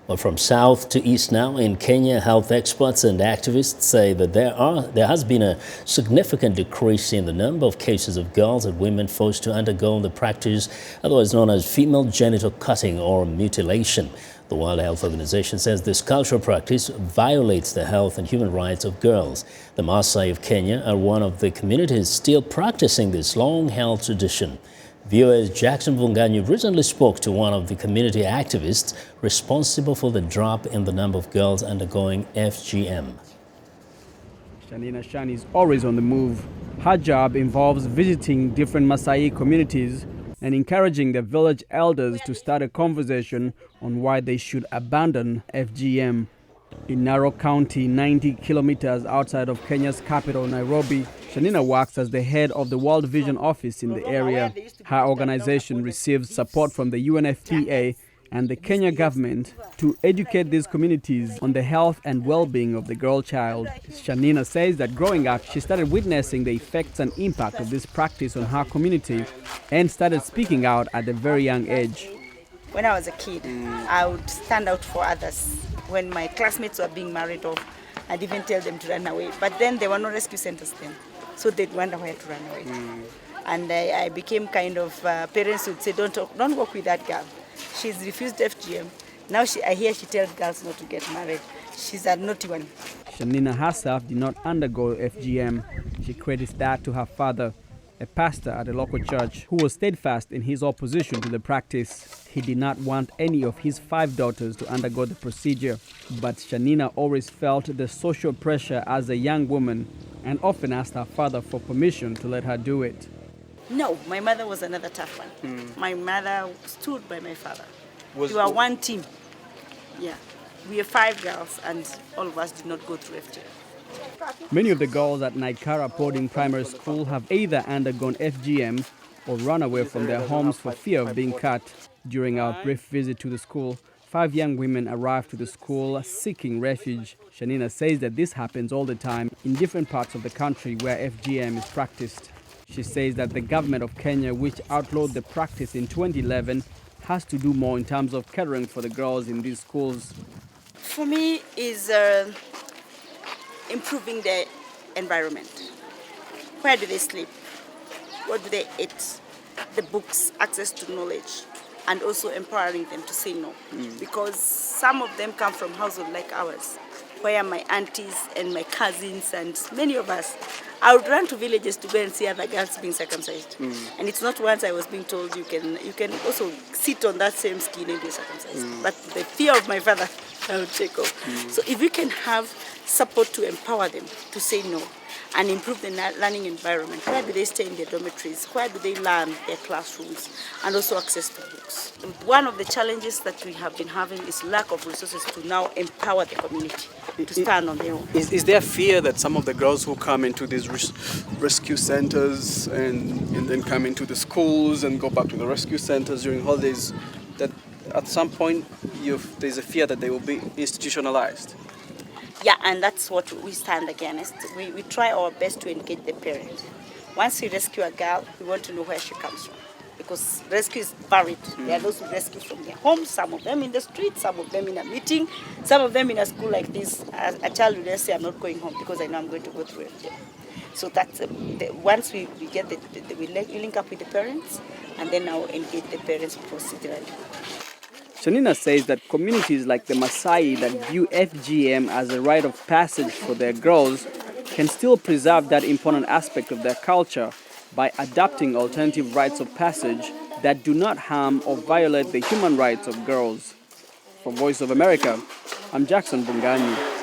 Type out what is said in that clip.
Well, from south to east now in Kenya, health experts and activists say that there has been a significant decrease in the number of cases of girls and women forced to undergo the practice otherwise known as female genital cutting or mutilation. The World Health Organization says this cultural practice violates the health and human rights of girls. The Maasai of Kenya are one of the communities still practicing this long-held tradition. VOA's Mvunganyi recently spoke to one of the community activists responsible for the drop in the number of girls undergoing FGM. Shanina Shan is always on the move. Her job involves visiting different Maasai communities and encouraging the village elders to start a conversation on why they should abandon FGM. In Narok County, 90 kilometers outside of Kenya's capital, Nairobi, Shanina works as the head of the World Vision office in the area. Her organization receives support from the UNFPA and the Kenya government to educate these communities on the health and well-being of the girl child. Shanina says that growing up, she started witnessing the effects and impact of this practice on her community and started speaking out at a very young age. When I was a kid, I would stand out for others. When my classmates were being married off, I'd even tell them to run away. But then there were no rescue centers then, so they'd wonder where to run away. And I became kind of, parents would say, don't work with that girl. She's refused FGM. Now I hear she tells girls not to get married. She's a naughty one. Shanina herself did not undergo FGM. She credits that to her father, a pastor at a local church who was steadfast in his opposition to the practice. He did not want any of his 5 daughters to undergo the procedure. But Shanina always felt the social pressure as a young woman and often asked her father for permission to let her do it. No, my mother was another tough one. My mother stood by my father. We were one team. Yeah, we were 5 girls and all of us did not go through FGM. Many of the girls at Naikara Boarding Primary School have either undergone FGM or run away from their homes for fear of being cut. During our brief visit to the school, 5 young women arrived to the school seeking refuge. Shanina says that this happens all the time in different parts of the country where FGM is practiced. She says that the government of Kenya, which outlawed the practice in 2011, has to do more in terms of caring for the girls in these schools. For me, is improving their environment. Where do they sleep? What do they eat? The books, access to knowledge, and also empowering them to say no. Because some of them come from households like ours, where my aunties and my cousins and many of us, I would run to villages to go and see other girls being circumcised. And it's not once I was being told you can also sit on that same skin and be circumcised. But the fear of my father, I would take off. So if we can have support to empower them to say no and improve the learning environment, where do they stay in their dormitories, where do they learn their classrooms, and also access to books. One of the challenges that we have been having is lack of resources to now empower the community to stand on their own. Is there fear that some of the girls who come into these rescue centers and then come into the schools and go back to the rescue centers during holidays, that at some point there's a fear that they will be institutionalized? Yeah, and that's what we stand against. We try our best to engage the parents. Once we rescue a girl, we want to know where she comes from. Because rescue is varied. There are those who rescue from their homes, some of them in the street, some of them in a meeting, some of them in a school like this. A child will say, I'm not going home because I know I'm going to go through FGM. So that's once we get we link up with the parents and then now engage the parents procedurally. Shanina says that communities like the Maasai that view FGM as a rite of passage for their girls can still preserve that important aspect of their culture by adopting alternative rites of passage that do not harm or violate the human rights of girls. For Voice of America, I'm Mvunganyi.